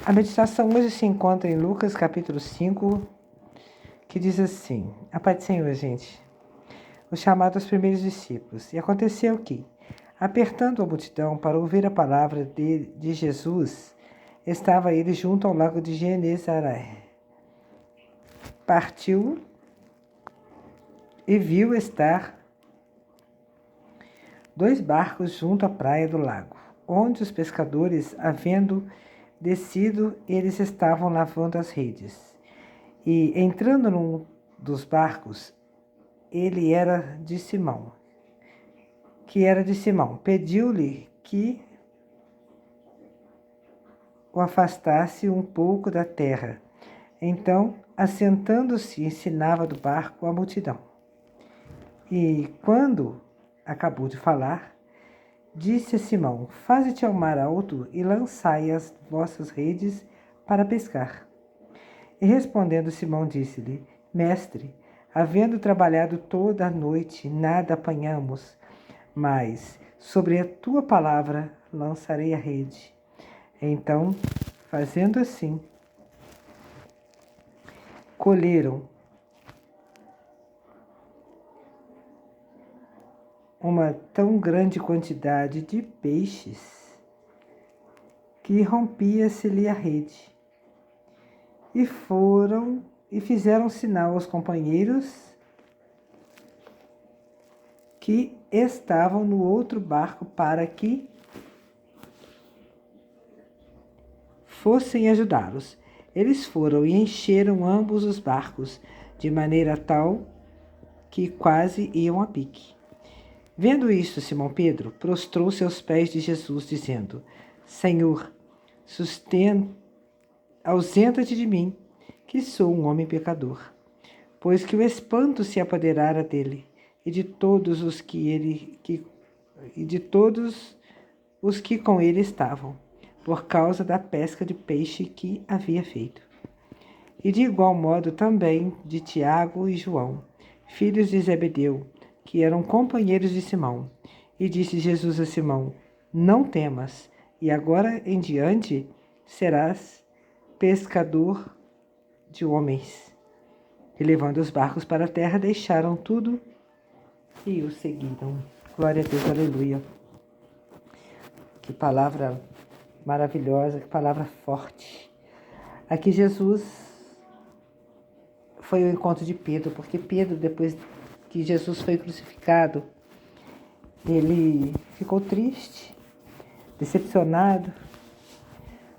A meditação hoje se encontra em Lucas capítulo 5, que diz assim: A paz do Senhor, gente. O chamado aos primeiros discípulos. E aconteceu que, apertando a multidão para ouvir a palavra de Jesus, estava ele junto ao lago de Genezaré. Partiu e viu estar 2 barcos junto à praia do lago, onde os pescadores, havendo descido, eles estavam lavando as redes. E, entrando num dos barcos, ele era de Simão, pediu-lhe que o afastasse um pouco da terra. Então, assentando-se, ensinava do barco a multidão. E, quando acabou de falar, disse a Simão: Faze-te ao mar alto e lançai as vossas redes para pescar. E respondendo Simão, disse-lhe: Mestre, havendo trabalhado toda a noite, nada apanhamos, mas sobre a tua palavra lançarei a rede. Então, fazendo assim, colheram uma tão grande quantidade de peixes que rompia-se-lhe a rede. E foram e fizeram sinal aos companheiros que estavam no outro barco para que fossem ajudá-los. Eles foram e encheram ambos os barcos, de maneira tal que quase iam a pique. Vendo isto, Simão Pedro prostrou-se aos pés de Jesus, dizendo: Senhor, ausenta-te de mim, que sou um homem pecador. Pois que o espanto se apoderara dele e de todos os que com ele estavam, por causa da pesca de peixe que havia feito. E de igual modo também de Tiago e João, filhos de Zebedeu, que eram companheiros de Simão. E disse Jesus a Simão: Não temas, e agora em diante serás pescador de homens. E levando os barcos para a terra, deixaram tudo e o seguiram. Glória a Deus, aleluia. Que palavra maravilhosa, que palavra forte. Aqui Jesus foi o encontro de Pedro, porque Pedro, depois que Jesus foi crucificado, ele ficou triste, decepcionado,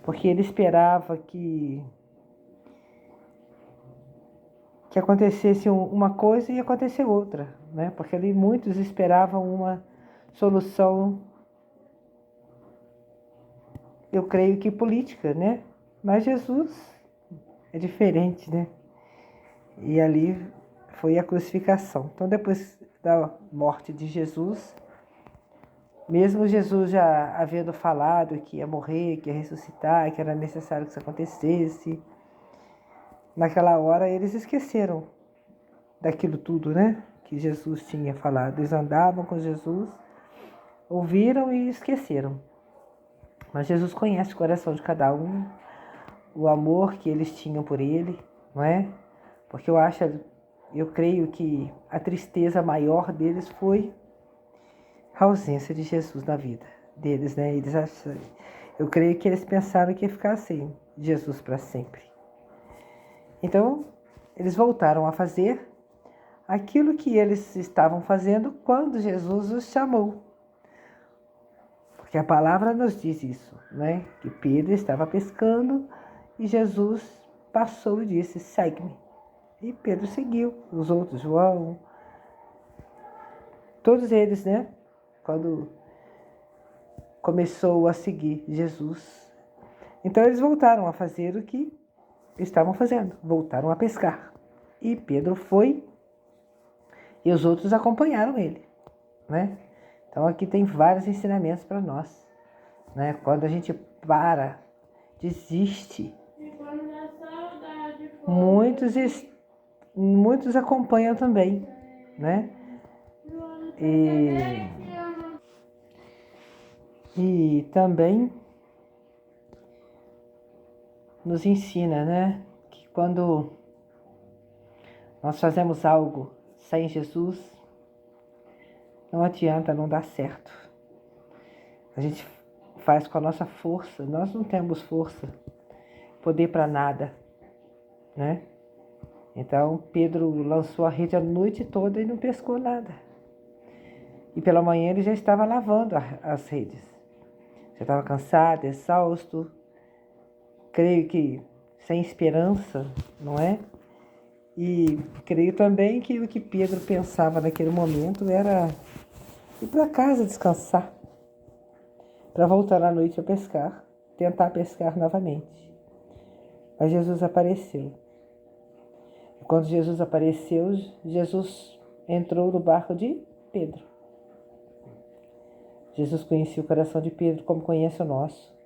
porque ele esperava que acontecesse uma coisa e aconteceu outra, né? Porque ali muitos esperavam uma solução, eu creio que política, né? Mas Jesus é diferente, né? E ali foi a crucificação. Então, depois da morte de Jesus, mesmo Jesus já havendo falado que ia morrer, que ia ressuscitar, que era necessário que isso acontecesse, naquela hora eles esqueceram daquilo tudo, né? Que Jesus tinha falado. Eles andavam com Jesus, ouviram e esqueceram. Mas Jesus conhece o coração de cada um, o amor que eles tinham por ele, não é? Porque eu creio que a tristeza maior deles foi a ausência de Jesus na vida deles, né? Eu creio que eles pensaram que ia ficar sem Jesus para sempre. Então, eles voltaram a fazer aquilo que eles estavam fazendo quando Jesus os chamou. Porque a palavra nos diz isso, né? Que Pedro estava pescando e Jesus passou e disse: segue-me. E Pedro seguiu, os outros, João, todos eles, né? Quando começou a seguir Jesus. Então eles voltaram a fazer o que estavam fazendo, voltaram a pescar. E Pedro foi e os outros acompanharam ele, né? Então aqui tem vários ensinamentos para nós, né? Quando a gente para, desiste, muitos acompanham também, né? E também nos ensina, né? Que quando nós fazemos algo sem Jesus, não adianta, não dá certo. A gente faz com a nossa força, nós não temos força, poder para nada, né? Então Pedro lançou a rede a noite toda e não pescou nada. E pela manhã ele já estava lavando as redes. Já estava cansado, exausto, creio que sem esperança, não é? E creio também que o que Pedro pensava naquele momento era ir para casa descansar, para voltar à noite a pescar, tentar pescar novamente. Mas Jesus apareceu. E quando Jesus apareceu, Jesus entrou no barco de Pedro. Jesus conhecia o coração de Pedro como conhece o nosso.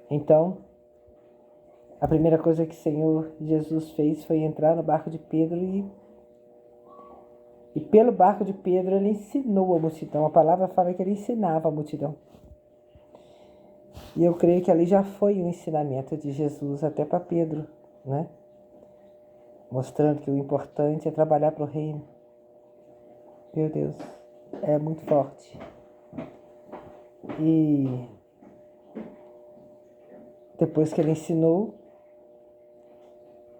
Então, a primeira coisa que o Senhor Jesus fez foi entrar no barco de Pedro e pelo barco de Pedro ele ensinou a multidão. A palavra fala que ele ensinava a multidão. E eu creio que ali já foi um ensinamento de Jesus até para Pedro, né? Mostrando que o importante é trabalhar para o reino. Meu Deus, é muito forte. E depois que ele ensinou,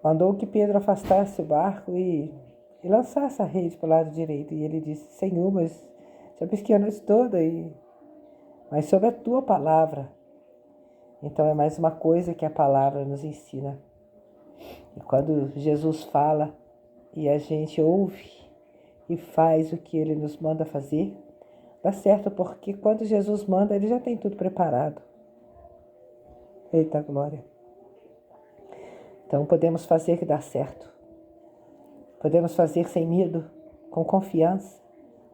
mandou que Pedro afastasse o barco e lançasse a rede para o lado direito. E ele disse: Senhor, mas já pesquei a noite toda, mas sobre a tua palavra. Então é mais uma coisa que a palavra nos ensina. E quando Jesus fala e a gente ouve e faz o que ele nos manda fazer, dá certo, porque quando Jesus manda, ele já tem tudo preparado. Eita glória! Então podemos fazer que dá certo. Podemos fazer sem medo, com confiança,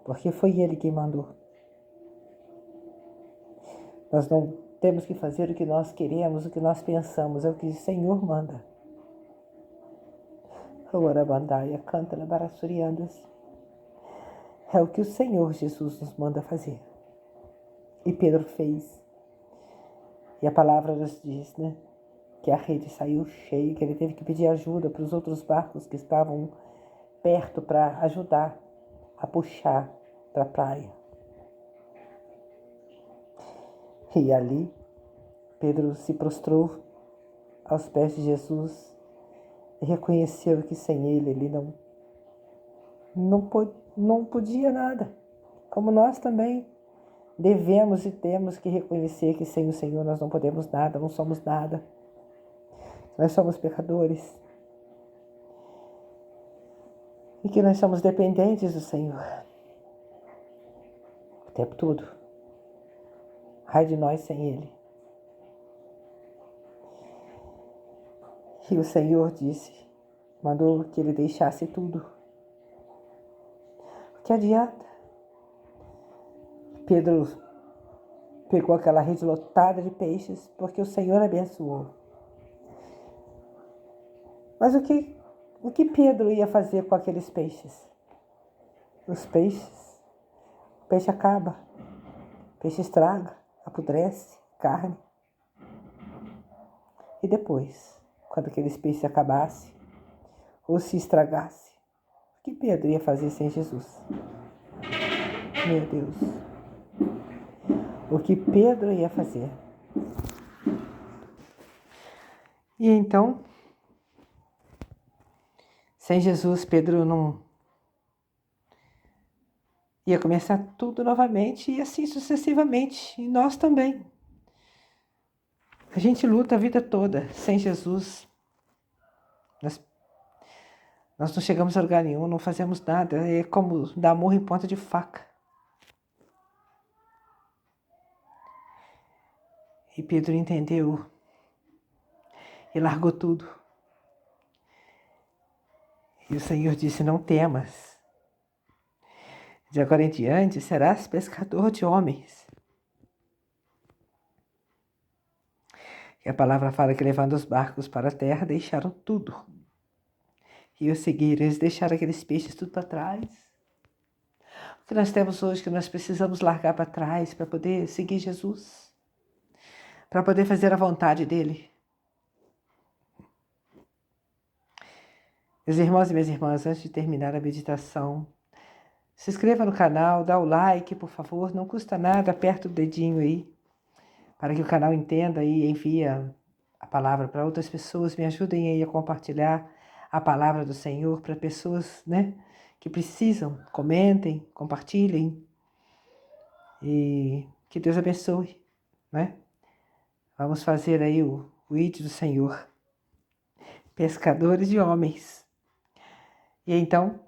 porque foi ele quem mandou. Nós não temos que fazer o que nós queremos, o que nós pensamos, é o que o Senhor manda. Bandaia, canta na Barassuriandas. É o que o Senhor Jesus nos manda fazer. E Pedro fez. E a palavra nos diz, né? Que a rede saiu cheia, que ele teve que pedir ajuda para os outros barcos que estavam perto para ajudar a puxar para a praia. E ali, Pedro se prostrou aos pés de Jesus e reconheceu que sem ele não podia nada. Como nós também devemos e temos que reconhecer que sem o Senhor nós não podemos nada, não somos nada. Nós somos pecadores. E que nós somos dependentes do Senhor. O tempo todo. Ai de nós sem Ele. E o Senhor mandou que Ele deixasse tudo. O que adianta? Pedro pegou aquela rede lotada de peixes porque o Senhor abençoou. Mas o que Pedro ia fazer com aqueles peixes? Os peixes, o peixe acaba, o peixe estraga, apodrece, carne. E depois, quando aqueles peixes acabassem ou se estragassem, o que Pedro ia fazer sem Jesus? Meu Deus, o que Pedro ia fazer? E então, sem Jesus, Pedro não ia começar tudo novamente e assim sucessivamente. E nós também. A gente luta a vida toda sem Jesus. Nós não chegamos a lugar nenhum, não fazemos nada. É como dar murro em ponta de faca. E Pedro entendeu e largou tudo. E o Senhor disse: não temas. De agora em diante serás pescador de homens. E a palavra fala que levando os barcos para a terra, deixaram tudo. E o seguiram, eles deixaram aqueles peixes tudo para trás. O que nós temos hoje que nós precisamos largar para trás para poder seguir Jesus. para poder fazer a vontade dele. Meus irmãos e minhas irmãs, antes de terminar a meditação, se inscreva no canal, dá o like, por favor, não custa nada, aperta o dedinho aí, para que o canal entenda e envie a palavra para outras pessoas, me ajudem aí a compartilhar a palavra do Senhor para pessoas, né, que precisam, comentem, compartilhem, e que Deus abençoe, né? Vamos fazer aí o ID do Senhor, pescadores de homens. E então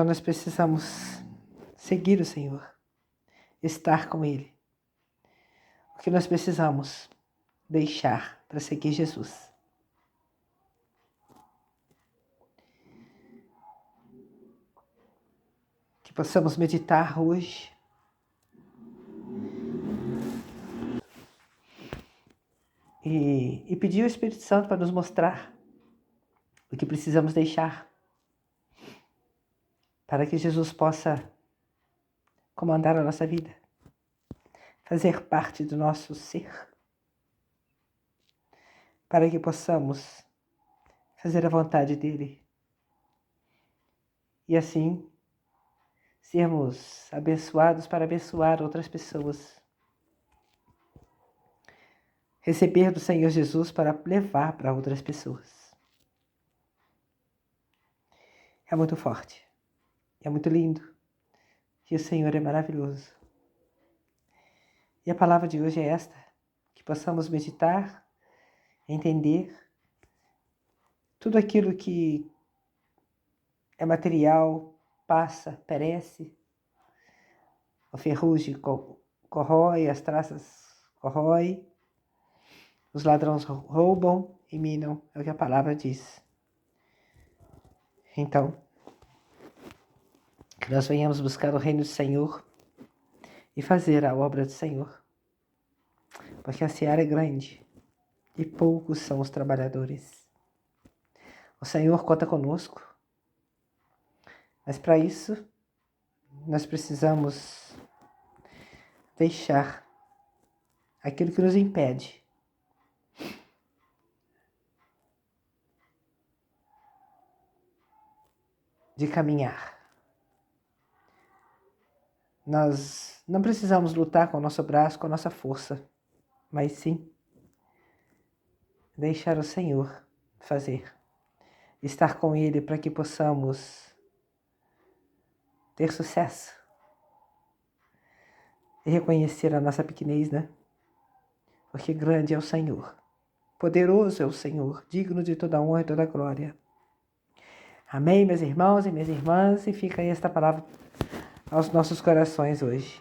nós precisamos seguir o Senhor, estar com Ele. O que nós precisamos deixar para seguir Jesus? Que possamos meditar hoje e pedir ao Espírito Santo para nos mostrar o que precisamos deixar para que Jesus possa comandar a nossa vida, fazer parte do nosso ser, para que possamos fazer a vontade dEle e assim sermos abençoados para abençoar outras pessoas. Receber do Senhor Jesus para levar para outras pessoas. É muito forte, é muito lindo e o Senhor é maravilhoso. E a palavra de hoje é esta, que possamos meditar, entender tudo aquilo que é material, passa, perece, a ferrugem corrói, as traças corrói, os ladrões roubam e minam, é o que a palavra diz. Então, que nós venhamos buscar o reino do Senhor e fazer a obra do Senhor, porque a seara é grande e poucos são os trabalhadores. O Senhor conta conosco, mas para isso nós precisamos deixar aquilo que nos impede de caminhar. Nós não precisamos lutar com o nosso braço, com a nossa força, mas sim deixar o Senhor fazer. Estar com Ele para que possamos ter sucesso e reconhecer a nossa pequenez, né? Porque grande é o Senhor, poderoso é o Senhor, digno de toda honra e toda glória. Amém, meus irmãos e minhas irmãs, e fica aí esta palavra aos nossos corações hoje.